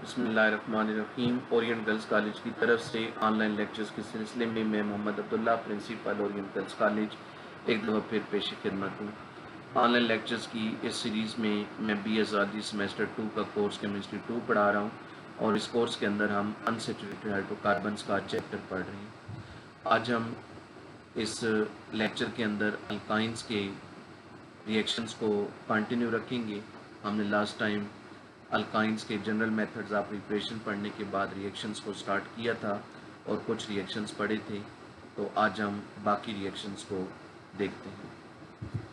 बिस्मिल्लाहिर्रहमानिर्रहीम। Orient Girls college की तरफ से ऑनलाइन लेक्चर्स के सिलसिले में मैं Mohammad Abdullah, principal Orient Girls College, एक दफ़ा फिर पेश खिदमत हूँ। ऑनलाइन लेक्चर्स की इस सीरीज़ में मैं बी आज़ादी सेमेस्टर 2 का कोर्स केमिस्ट्री 2 पढ़ा रहा हूँ और इस कोर्स के अंदर हम अनसैचुरेटेड हाइड्रोकार्बन्स का चैप्टर पढ़ रहे हैं। आज हम इस लेक्चर के अंदर अल्काइंस के रिएक्शंस को कंटिन्यू रखेंगे। हमने लास्ट टाइम अल्काइंस के जनरल मेथड्स ऑफ प्रिपरेशन पढ़ने के बाद रिएक्शंस को स्टार्ट किया था और कुछ रिएक्शंस पढ़े थे, तो आज हम बाकी रिएक्शंस को देखते हैं।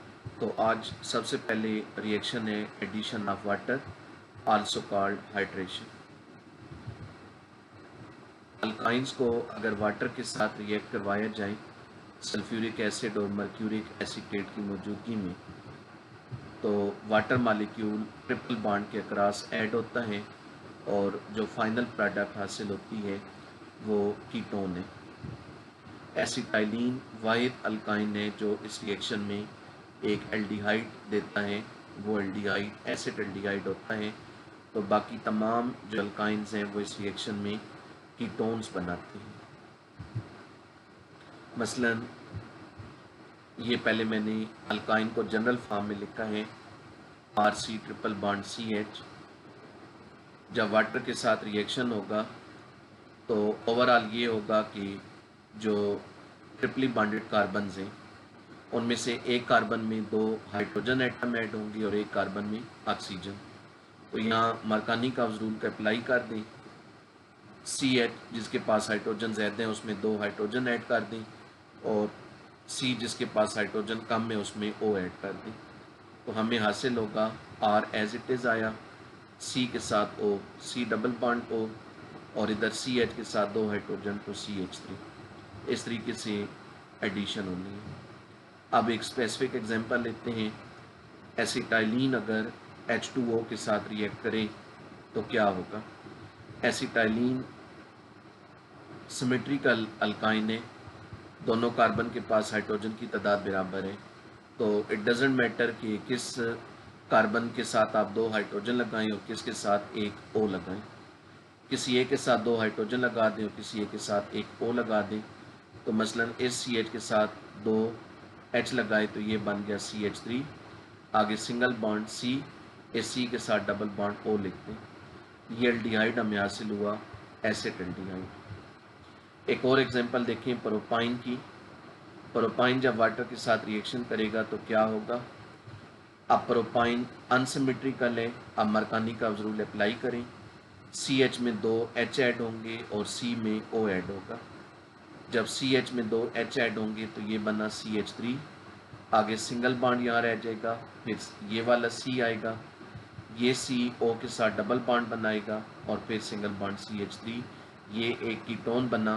तो आज सबसे पहले रिएक्शन है addition of water, also called hydration. Alkynes को अगर वाटर के साथ रिएक्ट करवाया जाए सल्फ्यूरिक एसिड और मर्क्यूरिक एसीटेट की मौजूदगी में, तो वाटर मालिक्यूल ट्रिपल बॉन्ड के अक्रॉस ऐड होता है और जो फाइनल प्रोडक्ट हासिल होती है वो कीटोन है। एसिटाइलिन वाहिद अल्काइन है जो इस रिएक्शन में एक एल्डिहाइड देता है, वो एल्डिहाइड एसिड एल्डिहाइड होता है। तो बाकी तमाम जो अल्काइंस हैं वो इस रिएक्शन में कीटोन्स बनाते हैं। मसलन ये पहले मैंने अल्काइन को जनरल फॉर्म में लिखा है RC ट्रिपल बॉन्ड CH। जब वाटर के साथ रिएक्शन होगा तो ओवरऑल ये होगा कि जो ट्रिपली बॉन्डेड कार्बन्स हैं उनमें से एक कार्बन में 2 हाइड्रोजन एटम ऐड होंगे और एक कार्बन में ऑक्सीजन। तो यहाँ मरकानी का रूल का अप्लाई कर दें, CH जिसके पास हाइड्रोजन ज़्यादा है उसमें 2 हाइड्रोजन ऐड कर दें और C जिसके पास हाइड्रोजन कम है उसमें O ऐड कर दें। तो हमें हासिल होगा R एज इट इज़ आया, C के साथ O, C double bond O और इधर CH के साथ 2 हाइड्रोजन तो CH3। इस तरीके से एडिशन होनी है। अब एक स्पेसिफिक एग्जांपल लेते हैं। एसिटाइलिन अगर H2O के साथ रिएक्ट करें तो क्या होगा। एसिटाइलिन सिमेट्रिकल अल्काइन है, दोनों कार्बन के पास हाइड्रोजन की तादाद बराबर है, तो इट डजेंट मैटर कि किस कार्बन के साथ आप 2 हाइड्रोजन लगाएं और किसके साथ एक O लगाएं। किसी एक के साथ 2 हाइड्रोजन लगा दें और किसी एक के साथ एक O लगा दें। तो मसलन इस CH के साथ 2 H लगाए तो ये बन गया CH3। आगे सिंगल बॉन्ड C, इस C के साथ डबल बॉन्ड O लिखते हैं। ये एल्डिहाइड हमें हासिल हुआ, एसिड एल्डिहाइड। एक और एग्जांपल देखें प्रोपाइन की। प्रोपाइन जब वाटर के साथ रिएक्शन करेगा तो क्या होगा। अब प्रोपाइन अनसिमेट्रिकल है, अब मरकानी का रूल अप्लाई करें। CH में 2 H ऐड होंगे और C में O ऐड होगा। जब CH में 2 H ऐड होंगे तो ये बना CH3। आगे सिंगल बॉन्ड यहाँ रह जाएगा, फिर ये वाला C आएगा, ये C O के साथ डबल बॉन्ड बनाएगा और फिर सिंगल बॉन्ड CH3। ये एक कीटोन बना,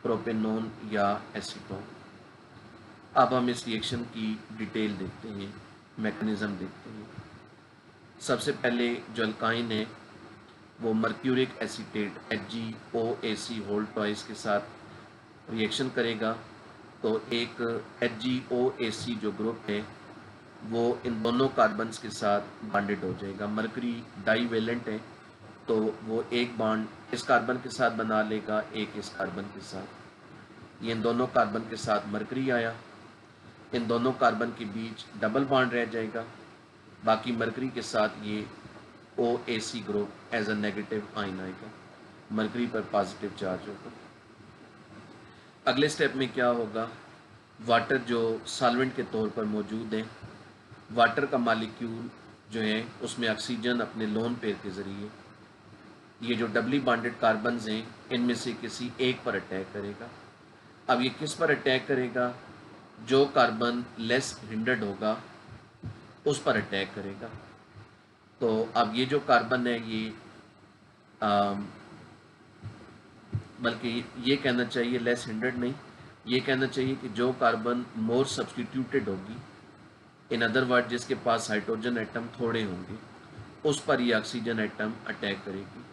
प्रोपेनोन या एसीटोन। अब हम इस रिएक्शन की डिटेल देखते हैं, मैकेनिज्म देखते हैं। सबसे पहले जो अल्काइन है वो mercuric acetate HgOAc whole twice के साथ रिएक्शन करेगा। तो एक HgOAc जो ग्रुप है वो इन दोनों कार्बन्स के साथ बॉन्डेड हो जाएगा। मरकरी डाईवेलेंट है तो वो एक बॉन्ड इस कार्बन के साथ बना लेगा, एक इस कार्बन के साथ। ये इन दोनों कार्बन के साथ मरकरी आया, इन दोनों कार्बन के बीच डबल बॉन्ड रह जाएगा, बाकी मरकरी के साथ ये OAc group as a negative ion आएगा, मरकरी पर पॉजिटिव चार्ज होगा। अगले स्टेप में क्या होगा, वाटर जो सॉल्वेंट के तौर पर मौजूद है, वाटर का मालिक्यूल जो है उसमें ऑक्सीजन अपने लोन पेयर के ज़रिए ये जो डबली बॉन्डेड कार्बन्स हैं इनमें से किसी एक पर अटैक करेगा। अब ये किस पर अटैक करेगा, जो कार्बन लेस हिंडर्ड होगा उस पर अटैक करेगा। तो अब ये जो कार्बन है ये बल्कि ये कहना चाहिए लेस हिंडर्ड नहीं, ये कहना चाहिए कि जो कार्बन मोर सब्सटीट्यूटेड होगी, इन अदर वर्ड जिसके पास हाइड्रोजन एटम थोड़े होंगे, उस पर ये ऑक्सीजन एटम अटैक करेगी।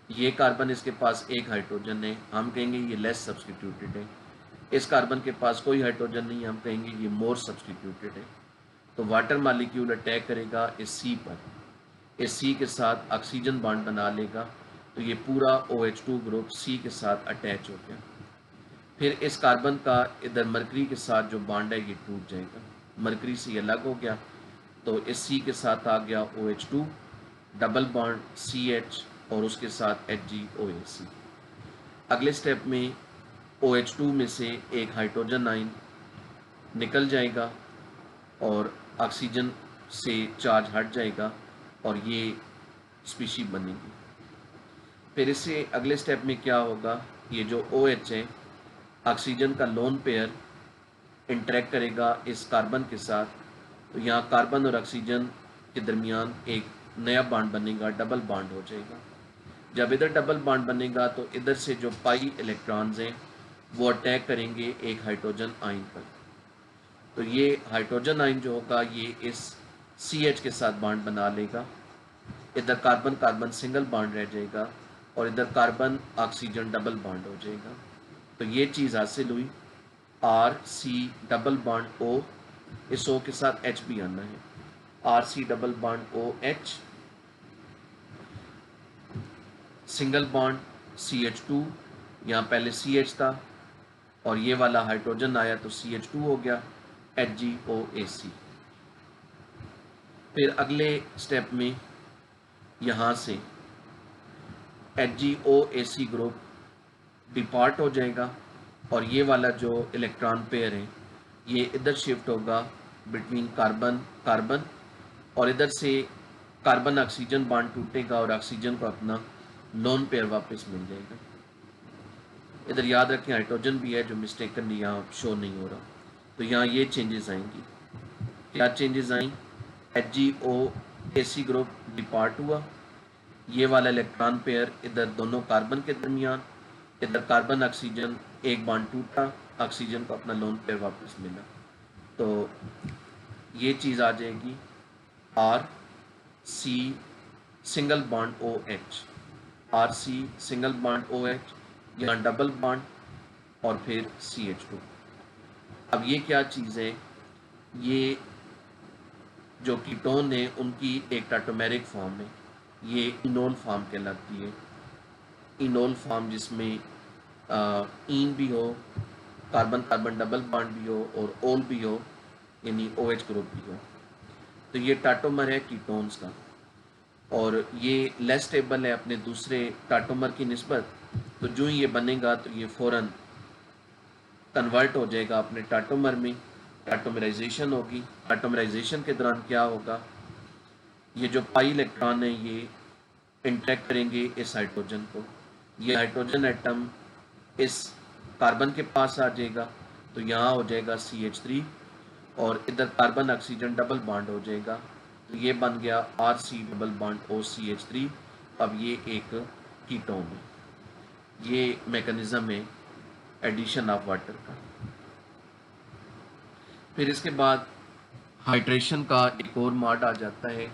ये कार्बन इसके पास एक हाइड्रोजन है, हम कहेंगे ये लेस सब्सटीट्यूटेड है। इस कार्बन के पास कोई हाइड्रोजन नहीं, हम कहेंगे ये मोर सब्सटीट्यूटेड है। तो वाटर मालिक्यूल अटैक करेगा इस C पर। इस C के साथ ऑक्सीजन बॉन्ड बना लेगा, तो ये पूरा OH2 ग्रुप C के साथ अटैच हो गया। फिर इस कार्बन का इधर मरकरी के साथ जो बॉन्ड है ये टूट जाएगा, मरकरी से ये अलग हो गया, तो इस C के साथ आ गया OH2 डबल बॉन्ड CH और उसके साथ HgOAC। अगले स्टेप में OH2 में से एक हाइड्रोजन आयन निकल जाएगा और ऑक्सीजन से चार्ज हट जाएगा और ये स्पीशी बनेगी। फिर इससे अगले स्टेप में क्या होगा, ये जो OH है ऑक्सीजन का लोन पेयर इंटरेक्ट करेगा इस कार्बन के साथ, तो यहाँ कार्बन और ऑक्सीजन के दरमियान एक नया बॉन्ड बनेगा, डबल बॉन्ड हो जाएगा। जब इधर डबल बॉन्ड बनेगा तो इधर से जो पाई इलेक्ट्रॉन्स हैं वो अटैक करेंगे एक हाइड्रोजन आयन पर, तो ये हाइड्रोजन आयन जो होगा ये इस CH के साथ बॉन्ड बना लेगा, इधर कार्बन कार्बन सिंगल बॉन्ड रह जाएगा और इधर कार्बन ऑक्सीजन डबल बॉन्ड हो जाएगा। तो ये चीज़ हासिल हुई, RC डबल बॉन्ड O, इस O के साथ H भी आना है, RC double bond OH, single bond CH2, यहाँ पहले CH था और ये वाला हाइड्रोजन आया तो CH2 हो गया, HgOAC। फिर अगले स्टेप में यहाँ से HgOAC ग्रुप डिपार्ट हो जाएगा और ये वाला जो इलेक्ट्रॉन पेयर है ये इधर शिफ्ट होगा बिटवीन कार्बन कार्बन और इधर से कार्बन ऑक्सीजन बॉन्ड टूटेगा और ऑक्सीजन को अपना लोन पेयर वापस मिल जाएगा। इधर याद रखें हाइड्रोजन भी है जो मिस्टेकनली यहाँ शो नहीं हो रहा, तो यहाँ ये चेंजेस आएंगी। क्या चेंजेस आई, HgOAC ग्रुप डिपार्ट हुआ, ये वाला इलेक्ट्रॉन पेयर इधर दोनों कार्बन के दरमियान, इधर कार्बन ऑक्सीजन एक बॉन्ड टूटा, ऑक्सीजन को अपना लोन पेयर वापस मिला, तो ये चीज़ आ जाएगी RC single bond OH, RC single bond OH, यहाँ डबल बॉन्ड और फिर CH2। अब ये क्या चीज़ है, ये जो कीटोन है उनकी एक टाटोमेरिक फॉर्म है, ये इनोल फॉर्म कहलाती है, इनोल फॉर्म जिसमें ईन भी हो, कार्बन कार्बन डबल बॉन्ड भी हो और ओल भी हो, यानी OH ग्रुप भी हो, तो ये टाटोमर है कीटोन्स का और ये लेस स्टेबल है अपने दूसरे टाटोमर की निस्बत, तो जो ही ये बनेगा तो ये फ़ौरन कन्वर्ट हो जाएगा अपने टाटोमर में, टाटोमराइजेशन होगी। टाटोमराइजेशन के दौरान क्या होगा, ये जो पाई इलेक्ट्रॉन है ये इंटरेक्ट करेंगे इस हाइड्रोजन को, ये हाइड्रोजन एटम इस कार्बन के पास आ जाएगा, तो यहाँ हो जाएगा CH3 और इधर कार्बन ऑक्सीजन डबल बॉन्ड हो जाएगा, तो ये बन गया RC डबल बॉन्ड OCH3। अब ये एक कीटोन है, ये मैकेनिज्म है एडिशन ऑफ वाटर का। फिर इसके बाद हाइड्रेशन का एक और मार्ड आ जाता है,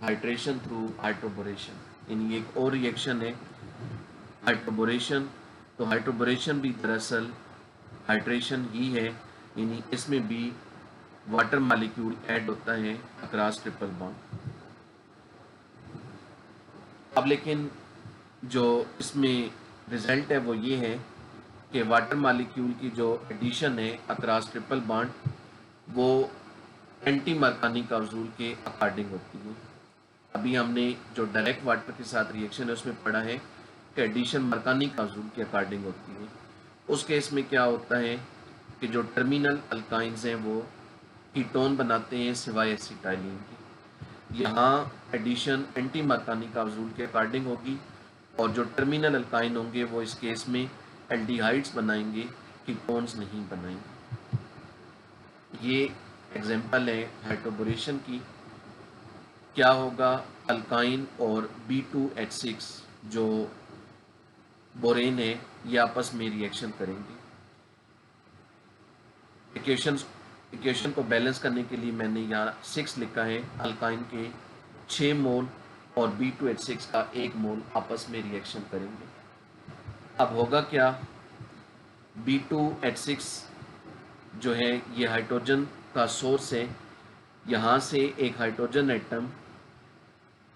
हाइड्रेशन थ्रू हाइड्रोबोरेशन, यानी एक और रिएक्शन है हाइड्रोबोरेशन। तो हाइड्रोबोरेशन भी दरअसल हाइड्रेशन ही है, यानी इसमें भी वाटर मॉलिक्यूल ऐड होता है अक्रॉस ट्रिपल बॉन्ड। अब लेकिन जो इसमें रिजल्ट है वो ये है कि वाटर मॉलिक्यूल की जो एडिशन है अक्रॉस ट्रिपल बॉन्ड वो एंटी मरकानी काउजूल के अकॉर्डिंग होती है। अभी हमने जो डायरेक्ट वाटर के साथ रिएक्शन है उसमें पढ़ा है कि एडिशन मरकानी काउजूल के अकॉर्डिंग होती है। उस केस में क्या होता है कि जो टर्मिनल अल्काइंस हैं वो कीटोन बनाते हैं सिवाय एसिटाइलिन के। यहाँ एडिशन एंटी मरकानी काउजूल के अकॉर्डिंग होगी और जो टर्मिनल अल्काइन होंगे वो इस केस में एल्डिहाइड्स बनाएंगे, कीटोन्स नहीं बनाएंगे। ये एग्जांपल है हाइड्रोबोरेशन की। क्या होगा, अल्काइन और B2H6 जो बोरेन है ये आपस में रिएक्शन करेंगे। इक्वेशन को बैलेंस करने के लिए मैंने यहाँ 6 लिखा है, अल्काइन के 6 मोल और B2H6 का 1 मोल आपस में रिएक्शन करेंगे। अब होगा क्या, B2H6 जो है ये हाइड्रोजन का सोर्स है, यहाँ से एक हाइड्रोजन एटम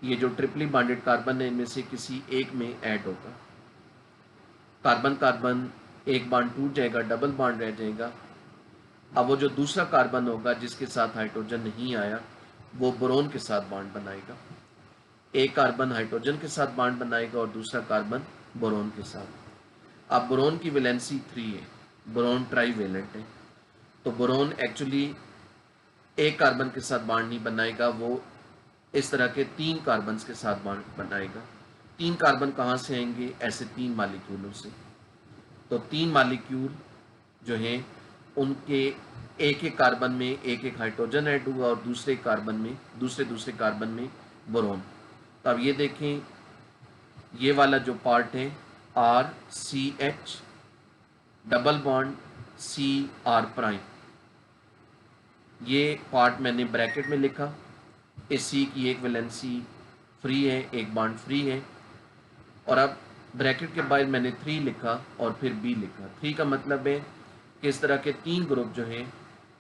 ये जो ट्रिपली बॉन्डेड कार्बन है इनमें से किसी एक में ऐड होगा। कार्बन कार्बन एक बॉन्ड टूट जाएगा, डबल बॉन्ड रह जाएगा। अब वो जो दूसरा कार्बन होगा जिसके साथ हाइड्रोजन नहीं आया वो बोरोन के साथ बॉन्ड बनाएगा। एक कार्बन हाइड्रोजन के साथ बॉन्ड बनाएगा और दूसरा कार्बन बोरोन के साथ। अब बोरोन की वैलेंसी 3 है, बोरोन ट्राईवेलेंट है, तो बोरोन एक्चुअली एक कार्बन के साथ बॉन्ड नहीं बनाएगा, वो इस तरह के 3 कार्बन्स के साथ बॉन्ड बनाएगा। 3 कार्बन कहाँ से आएंगे? ऐसे 3 मॉलिक्यूलों से। तो 3 मॉलिक्यूल जो हैं उनके एक एक कार्बन में एक एक हाइड्रोजन ऐड हुआ और दूसरे कार्बन में दूसरे कार्बन में बोरोन। तो अब ये देखें, ये वाला जो पार्ट है RCH डबल बॉन्ड CR', ये पार्ट मैंने ब्रैकेट में लिखा। इस C की एक वैलेंसी फ्री है, एक बॉन्ड फ्री है, और अब ब्रैकेट के बाहर मैंने 3 लिखा और फिर B लिखा। 3 का मतलब है कि इस तरह के 3 ग्रुप जो हैं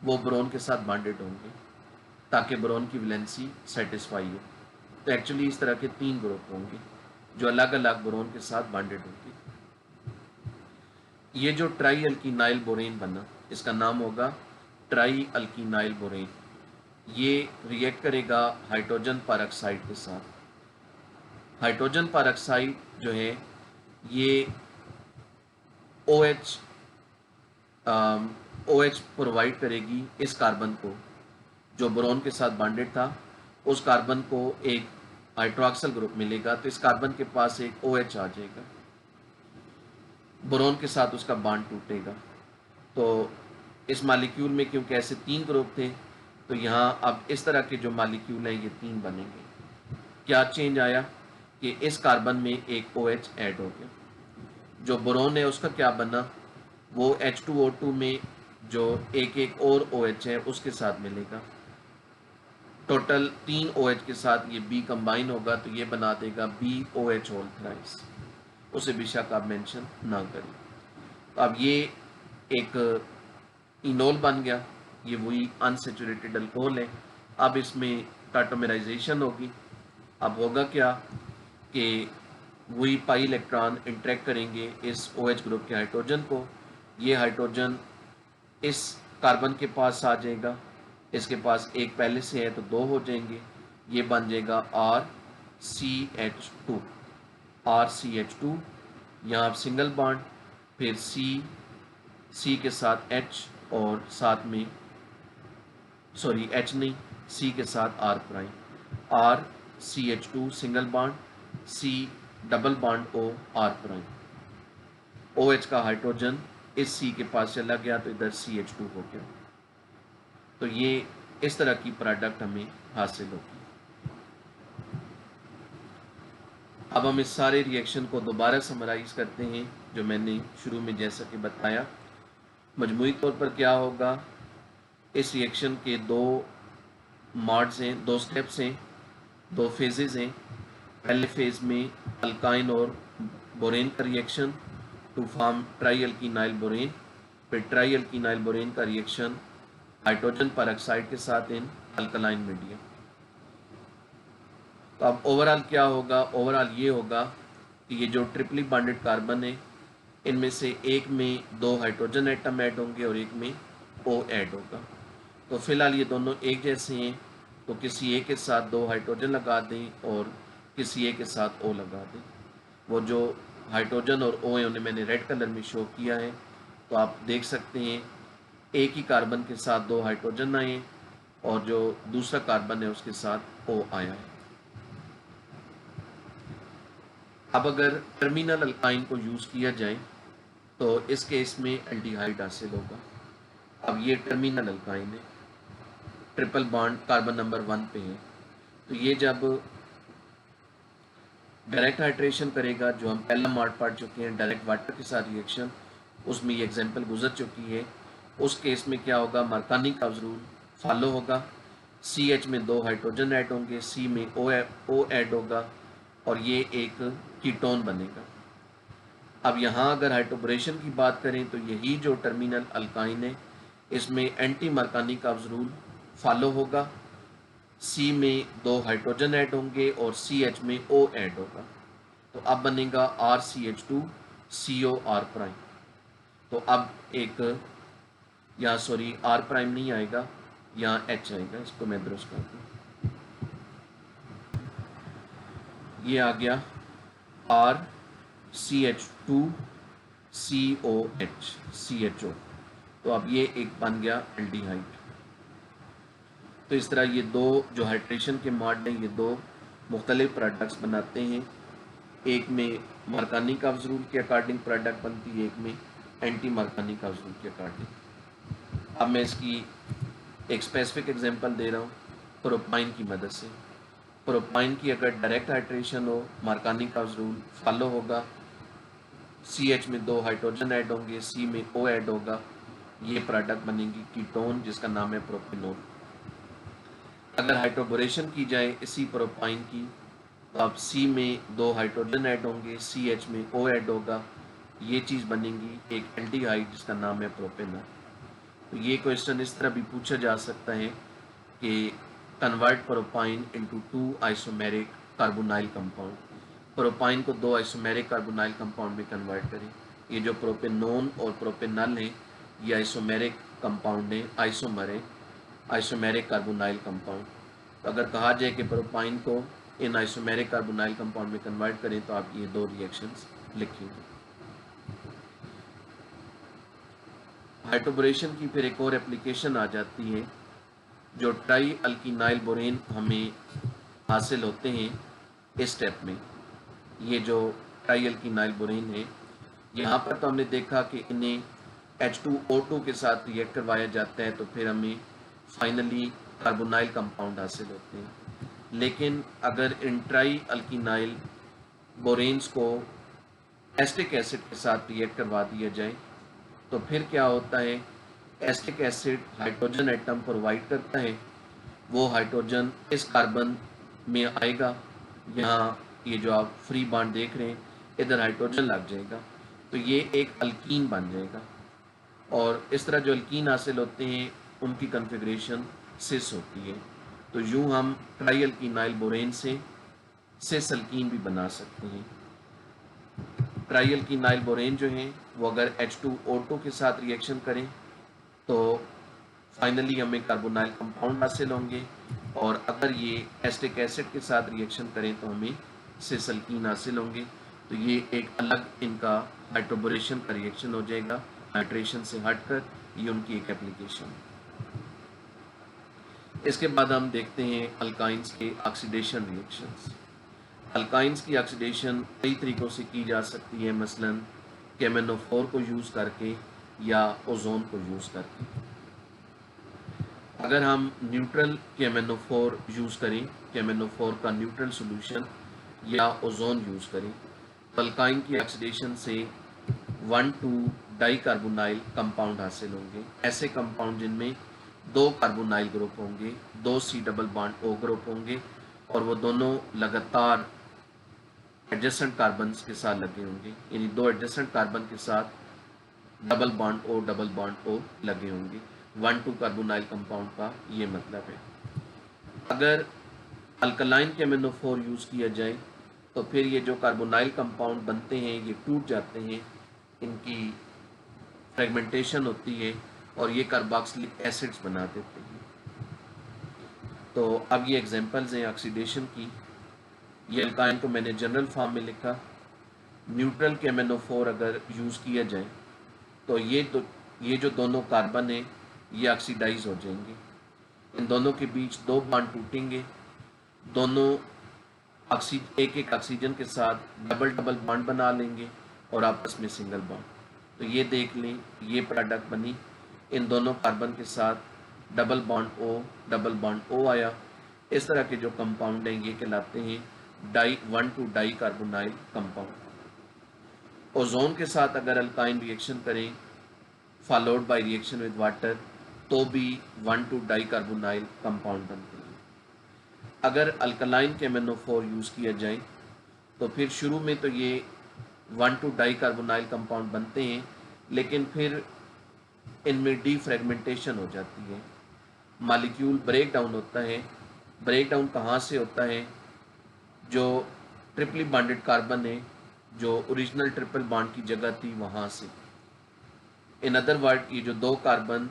वो बोरोन के साथ बॉन्डेड होंगे ताकि बोरोन की वैलेंसी सेटिस्फाई हो। तो एक्चुअली इस तरह के 3 ग्रुप होंगे जो अलग अलग बोरोन के साथ बॉन्डेड होंगे। ये जो ट्राई अल्कीनाइल बोरेन बना इसका नाम होगा ट्राई अल्कीनाइल बोरेन। ये रिएक्ट करेगा हाइड्रोजन परऑक्साइड के साथ। हाइड्रोजन परऑक्साइड जो है ये OH प्रोवाइड करेगी इस कार्बन को जो बोरोन के साथ बॉन्डेड था, उस कार्बन को एक हाइड्रोक्सिल ग्रुप मिलेगा, तो इस कार्बन के पास एक OH आ जाएगा, बोरोन के साथ उसका बॉन्ड टूटेगा। तो इस मॉलिक्यूल में क्योंकि ऐसे 3 ग्रुप थे तो यहाँ अब इस तरह के जो मॉलिक्यूल हैं ये 3 बनेंगे। क्या चेंज आया कि इस कार्बन में एक OH ऐड हो गया। जो बोरोन है उसका क्या बना, वो H2O2 में जो एक एक और OH है उसके साथ मिलेगा। टोटल 3 OH के साथ ये B कंबाइन होगा तो ये बना देगा BOH होल थ्राइस। उसे बेशक आप मेंशन ना करें। तो अब ये एक इनोल बन गया, ये वही अनसेचुरेटेड अल्कोहल है। अब इसमें टाटोमेराइजेशन होगी। अब होगा क्या कि वही पाई इलेक्ट्रॉन इंटरेक्ट करेंगे इस OH ग्रुप के हाइड्रोजन को। ये हाइड्रोजन इस कार्बन के पास आ जाएगा, इसके पास एक पहले से है तो 2 हो जाएंगे, ये बन जाएगा RCH2। RCH2 यहाँ सिंगल बॉन्ड, फिर C के साथ H और साथ में H नहीं, C के साथ R', RCH2 single bond, C double bond O R'। OH का हाइड्रोजन इस C के पास चला गया तो इधर CH2 हो गया। तो ये इस तरह की प्रोडक्ट हमें हासिल होगी। अब हम इस सारे रिएक्शन को दोबारा समराइज करते हैं जो मैंने शुरू में जैसा कि बताया। मजमूई तौर पर क्या होगा, इस रिएक्शन के 2 मॉड्स हैं, 2 स्टेप्स हैं, 2 फेजेस हैं। पहले फेज में अल्काइन और बोरेन का reaction to form trialkenyl borane, फिर ट्राई अल्कीनाइल बोरेन का रिएक्शन हाइड्रोजन परऑक्साइड के साथ इन अल्कलाइन मीडियम। तो अब ओवरऑल क्या होगा, ओवरऑल ये होगा कि ये जो ट्रिपली बॉन्डेड कार्बन है इनमें से एक में 2 हाइड्रोजन एटम ऐड होंगे और एक में O ऐड होगा। तो फिलहाल ये दोनों एक जैसे हैं तो किसी एक के साथ 2 हाइड्रोजन लगा दें और किसी एक के साथ O लगा दें। वो जो हाइड्रोजन और O है उन्हें मैंने रेड कलर में शो किया है, तो आप देख सकते हैं एक ही कार्बन के साथ 2 हाइड्रोजन आए और जो दूसरा कार्बन है उसके साथ O आया है। अब अगर टर्मिनल अल्काइन को यूज़ किया जाए तो इस केस में एल्डिहाइड हासिल होगा। अब ये टर्मिनल अल्काइन है, ट्रिपल बॉन्ड कार्बन नंबर 1 पे है, तो ये जब डायरेक्ट हाइड्रेशन करेगा, जो हम पहला मॉड पढ़ चुके हैं डायरेक्ट वाटर के साथ रिएक्शन, उसमें ये एग्जांपल गुजर चुकी है। उस केस में क्या होगा, मरकानी का रूल फॉलो होगा। CH में 2 हाइड्रोजन ऐड होंगे, C में O ऐड होगा और ये एक कीटोन बनेगा। अब यहाँ अगर हाइड्रोबोरेशन की बात करें तो यही जो टर्मिनल अल्काइन है इसमें एंटी मरकानी का रूल फॉलो होगा। सी में 2 हाइड्रोजन ऐड होंगे और सी एच में O ऐड होगा, तो अब बनेगा RCH2 COR प्राइम। तो अब एक यहाँ सॉरी R प्राइम नहीं आएगा, यहाँ H आएगा, इसको मैं दुरुस्त कर दूँ। ये आ गया RCH2 COH CHO। तो अब ये एक बन गया एल्डिहाइड। तो इस तरह ये दो जो हाइड्रेशन के मॉड हैं, ये दो मुख्तलिफ प्रोडक्ट्स बनाते हैं। एक में मार्कानी का रूल के अकॉर्डिंग प्रोडक्ट बनती है, एक में एंटी मार्कानी का रूल के अकॉर्डिंग। अब मैं इसकी एक स्पेसिफिक एग्जांपल दे रहा हूँ प्रोपाइन की मदद से। प्रोपाइन की अगर डायरेक्ट हाइड्रेशन हो, मार्कानी का रूल फॉलो होगा, CH में 2 हाइड्रोजन ऐड होंगे, C में O ऐड होगा, ये प्रोडक्ट बनेगी कीटोन जिसका नाम है प्रोपेनोन। अगर हाइड्रोबोरेशन की जाए इसी प्रोपाइन की, तो अब C में 2 हाइड्रोजन ऐड होंगे, CH में O ऐड होगा, ये चीज़ बनेगी एक एल्डिहाइड जिसका नाम है प्रोपेनॉल। तो ये क्वेश्चन इस तरह भी पूछा जा सकता है कि convert propyne into 2 isomeric carbonyl compound. Propyne को 2 आइसोमेरिक कार्बोनाइल कंपाउंड में कन्वर्ट करें। ये जो प्रोपेनोन और प्रोपेनॉल है, ये आइसोमेरिक कंपाउंड है, आइसोमर है, आइसोमेरिक कार्बोनाइल कंपाउंड। तो अगर कहा जाए कि प्रोपाइन को इन आइसोमेरिक कार्बोनाइल कंपाउंड में कन्वर्ट करें, तो आप ये दो रिएक्शंस लिखेंगे। हाइड्रोबोरेशन की फिर एक और एप्लीकेशन आ जाती है। जो ट्राई अल्कीनाइल बोरेन हमें हासिल होते हैं इस स्टेप में, ये जो ट्राई अल्कीनाइल बोरेन है, यहाँ पर तो हमने देखा कि इन्हें H2O2 के साथ रिएक्ट करवाया जाता है, तो फिर हमें फाइनली कार्बोनाइल कंपाउंड हासिल होते हैं। लेकिन अगर इन ट्राई अल्कीनाइल बोरेन्स को एस्टिक एसिड के साथ रिएक्ट करवा दिया जाए, तो फिर क्या होता है, acetic acid hydrogen atom provide करता है, वो हाइड्रोजन इस कार्बन में आएगा, यहाँ ये जो आप फ्री बॉन्ड देख रहे हैं, इधर हाइड्रोजन लग जाएगा, तो ये एक अल्कीन बन जाएगा। और इस तरह जो अल्कीन हासिल होते हैं उनकी कन्फिग्रेशन सिस होती है। तो यूँ हम ट्राई अल्कीनाइल बोरेन से सिस अल्कीन भी बना सकते हैं। ट्राई अल्कीनाइल बोरेन जो है वो अगर H2O2 के साथ रिएक्शन करें तो फाइनली हमें कार्बोनाइल कंपाउंड हासिल होंगे, और अगर ये एस्टिक एसिड के साथ रिएक्शन करें तो हमें सिस अल्कीन हासिल होंगे। तो ये एक अलग इनका हाइड्रोबोरेशन का रिएक्शन हो जाएगा, हाइड्रेशन से हटकर, ये उनकी एक एप्लीकेशन है। इसके बाद हम देखते हैं अल्काइंस के ऑक्सीडेशन रिएक्शंस। अल्काइंस की ऑक्सीडेशन कई तरीक़ों से की जा सकती है, मसलन KMnO4 को यूज़ करके या ओजोन को यूज़ करके। अगर हम न्यूट्रल KMnO4 यूज़ करें, KMnO4 का न्यूट्रल सॉल्यूशन या ओजोन यूज़ करें, तो अल्काइन की ऑक्सीडेशन से 1,2 डाइकार्बोनाइल कंपाउंड हासिल होंगे। ऐसे कंपाउंड जिनमें 2 कार्बोनाइल ग्रुप होंगे, 2 C double bond O group होंगे, और वो दोनों लगातार एडजेसेंट कार्बन्स के साथ लगे होंगे, यानी 2 एडजेसेंट कार्बन के साथ डबल बॉन्ड O लगे होंगे। 1,2 कार्बोनाइल कंपाउंड का ये मतलब है। अगर अल्कलाइन KMnO4 यूज़ किया जाए तो फिर ये जो कार्बोनाइल कंपाउंड बनते हैं ये टूट जाते हैं, इनकी फ्रेगमेंटेशन होती है और ये कार्बोक्सिलिक एसिड्स बना देते हैं। तो अब ये एग्जांपल्स हैं ऑक्सीडेशन की। ये अल्काइन को मैंने जनरल फॉर्म में लिखा। न्यूट्रल KMnO4 अगर यूज़ किया जाए तो ये जो दोनों कार्बन हैं ये ऑक्सीडाइज हो जाएंगे, इन दोनों के बीच 2 बॉन्ड टूटेंगे, दोनों एक एक ऑक्सीजन के साथ डबल बॉन्ड बना लेंगे और आपस में सिंगल बॉन्ड। तो ये देख लें, ये प्रोडक्ट बनी, इन दोनों कार्बन के साथ डबल बॉन्ड O आया। इस तरह के जो कंपाउंड हैं ये कहलाते हैं 1,2 डाई कार्बोनाइल कंपाउंड। ओजोन के साथ अगर अल्काइन रिएक्शन करें followed by reaction with water तो भी 1,2 डाई कार्बोनाइल कंपाउंड बनते हैं। अगर अल्कलाइन KMnO4 यूज़ किया जाए तो फिर शुरू में तो ये 1,2 डाई कार्बोनाइल कंपाउंड बनते हैं, लेकिन फिर इनमें डीफ्रेगमेंटेशन हो जाती है, मॉलिक्यूल ब्रेक डाउन होता है ब्रेक डाउन कहाँ से होता है? जो ट्रिपली बॉन्डेड कार्बन है, जो ओरिजिनल ट्रिपल बॉन्ड की जगह थी, वहाँ से। इन अदर वर्ड, ये जो दो कार्बन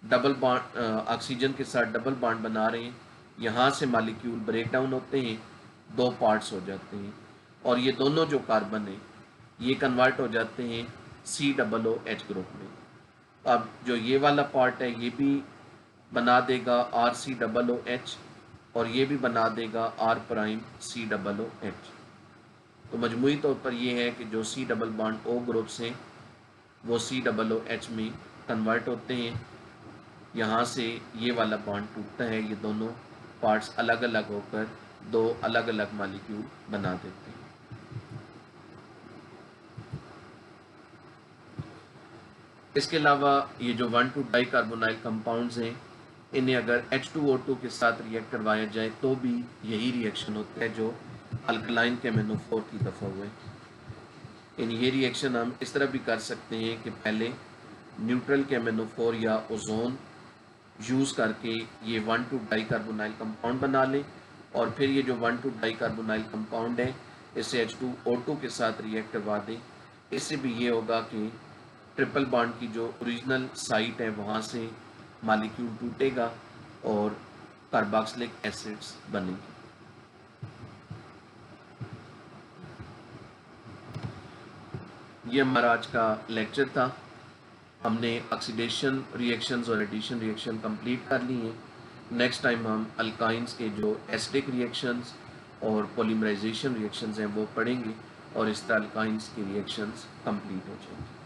डबल बॉन्ड ऑक्सीजन के साथ डबल बॉन्ड बना रहे हैं, यहाँ से मॉलिक्यूल ब्रेक डाउन होते हैं, दो पार्ट्स हो जाते हैं, और ये दोनों जो कार्बन है ये कन्वर्ट हो जाते हैं COOH ग्रुप में। अब जो ये वाला पार्ट है ये भी बना देगा RCOOH, और ये भी बना देगा R'(COOH। तो मजमूई तौर पर ये है कि जो C double bond O groups हैं वो COOH में कन्वर्ट होते हैं, यहाँ से ये वाला बॉन्ड टूटता है, ये दोनों पार्ट्स अलग अलग होकर दो अलग अलग मॉलिक्यूल बना देते हैं। इसके अलावा ये जो 1,2 डाइकार्बोनाइल कंपाउंड्स हैं, इन्हें अगर H2O2 के साथ रिएक्ट करवाया जाए तो भी यही रिएक्शन होता है जो अल्कलाइन KMnO4 की दफ़ा हुए। इन ये रिएक्शन हम इस तरह भी कर सकते हैं कि पहले न्यूट्रल KMnO4 या ओजोन यूज़ करके ये 1,2 डाइकार्बोनाइल कंपाउंड बना लें, और फिर ये जो 1,2 डाइकार्बोनाइल कंपाउंड है इसे H2O2 के साथ रिएक्ट करवा दें। इससे भी ये होगा कि ट्रिपल बॉन्ड की जो ओरिजिनल साइट है वहाँ से मॉलिक्यूल टूटेगा और कार्बोक्सिलिक एसिड्स बनेंगे। ये हमारा आज का लेक्चर था। हमने ऑक्सीडेशन रिएक्शंस और एडिशन रिएक्शन कंप्लीट कर ली हैं। नेक्स्ट टाइम हम अल्काइंस के जो एसिडिक रिएक्शंस और पॉलीमराइजेशन रिएक्शंस हैं वो पढ़ेंगे, और इस तरह अल्काइंस की रिएक्शंस कंप्लीट हो जाएंगी।